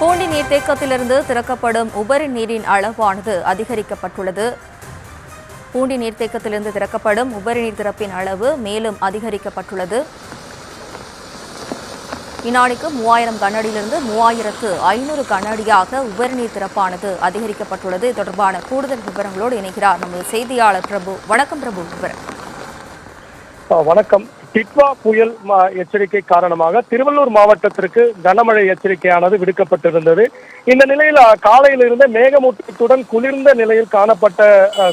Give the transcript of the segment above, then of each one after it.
பூண்டி நீர்த்தேக்கத்திலிருந்து திறக்கப்படும் உபரி நீரின் அளவானது அதிகரிக்கப்பட்டுள்ளது. பூண்டி நீர்த்தேக்கத்திலிருந்து திறக்கப்படும் உபரி நீர் திறப்பின் அளவு மேலும் அதிகரிக்கப்பட்டுள்ளது. வினாடிக்கு 3000 கனஅடியிலிருந்து 3500 கனஅடியாக உபரிநீர் திறப்பானது அதிகரிக்கப்பட்டுள்ளது. இது தொடர்பான கூடுதல் விவரங்களோடு இணைகிறார் நமது செய்தியாளர் பிரபு. வணக்கம் பிரபு. வணக்கம். டிட்வா புயல் எச்சரிக்கை காரணமாக திருவள்ளூர் மாவட்டத்திற்கு கனமழை எச்சரிக்கையானது விடுக்கப்பட்டிருந்தது. இந்த நிலையில் காலையிலிருந்து மேகமூட்டத்துடன் குளிர்ந்த நிலையில் காணப்பட்ட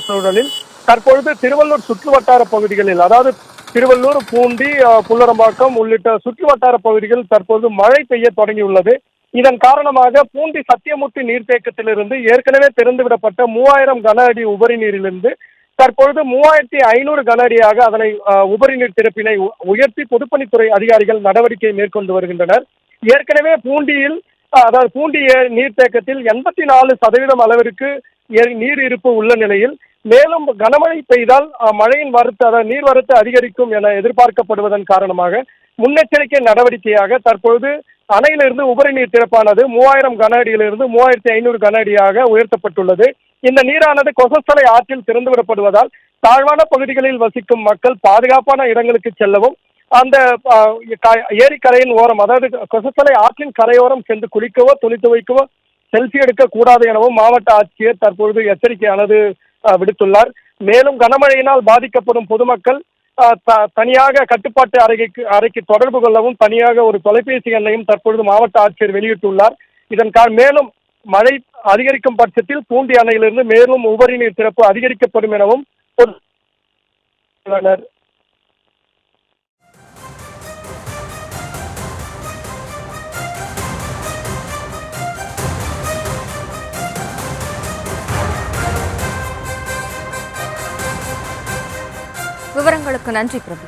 சூழலில் தற்பொழுது திருவள்ளூர் சுற்றுவட்டார பகுதிகளில், அதாவது திருவள்ளூர், பூண்டி, புல்லரம்பாக்கம் உள்ளிட்ட சுற்றுவட்டார பகுதிகளில் தற்போது மழை பெய்ய தொடங்கியுள்ளது. இதன் காரணமாக பூண்டி சத்தியமூர்த்தி நீர்த்தேக்கத்திலிருந்து ஏற்கனவே திறந்துவிடப்பட்ட 3000 கன அடி உபரி நீரிலிருந்து தற்பொழுது 3500 கன அடியாக அதனை உபரி நீர் திறப்பினை உயர்த்தி பொதுப்பணித்துறை அதிகாரிகள் நடவடிக்கை மேற்கொண்டு வருகின்றனர். ஏற்கனவே பூண்டியில், அதாவது பூண்டி நீர்த்தேக்கத்தில் 84% அளவிற்கு நீர் இருப்பு உள்ள நிலையில் மேலும் கனமழை பெய்தால் மழையின் வரத்து, அதாவது நீர்வரத்து அதிகரிக்கும் என எதிர்பார்க்கப்படுவதன் காரணமாக முன்னெச்சரிக்கை நடவடிக்கையாக தற்பொழுது அணையிலிருந்து உபரி நீர் திறப்பானது 3000 கன அடியிலிருந்து 3500 கன அடியாக உயர்த்தப்பட்டுள்ளது. இந்த நீரானது கொசஸ்தலை ஆற்றில் திறந்துவிடப்படுவதால் தாழ்வான பகுதிகளில் வசிக்கும் மக்கள் பாதுகாப்பான இடங்களுக்கு செல்லவும், அந்த ஏரிக்கரையின் ஓரம், அதாவது கொசஸ்தலை ஆற்றின் கரையோரம் சென்று குளிக்கவோ துணி துவைக்கவோ செல்ஃபி எடுக்க கூடாது எனவும் மாவட்ட ஆட்சியர் தற்பொழுது எச்சரிக்கையானது விடுத்துள்ளார். மேலும் கனமழையினால் பாதிக்கப்படும் பொதுமக்கள் தனியாக கட்டுப்பாட்டு அறைக்கு தொடர்பு கொள்ளவும் தனியாக ஒரு தொலைபேசி எண்ணையும் தற்பொழுது மாவட்ட ஆட்சியர் வெளியிட்டுள்ளார். இதன் மேலும் மழை அதிகரிக்கும் பட்சத்தில் பூண்டி அணையிலிருந்து மேலும் உபரி நீர் திறப்பு அதிகரிக்கப்படும் எனவும் உள்ளனர். விவரங்களுக்கு நன்றி பிரபு.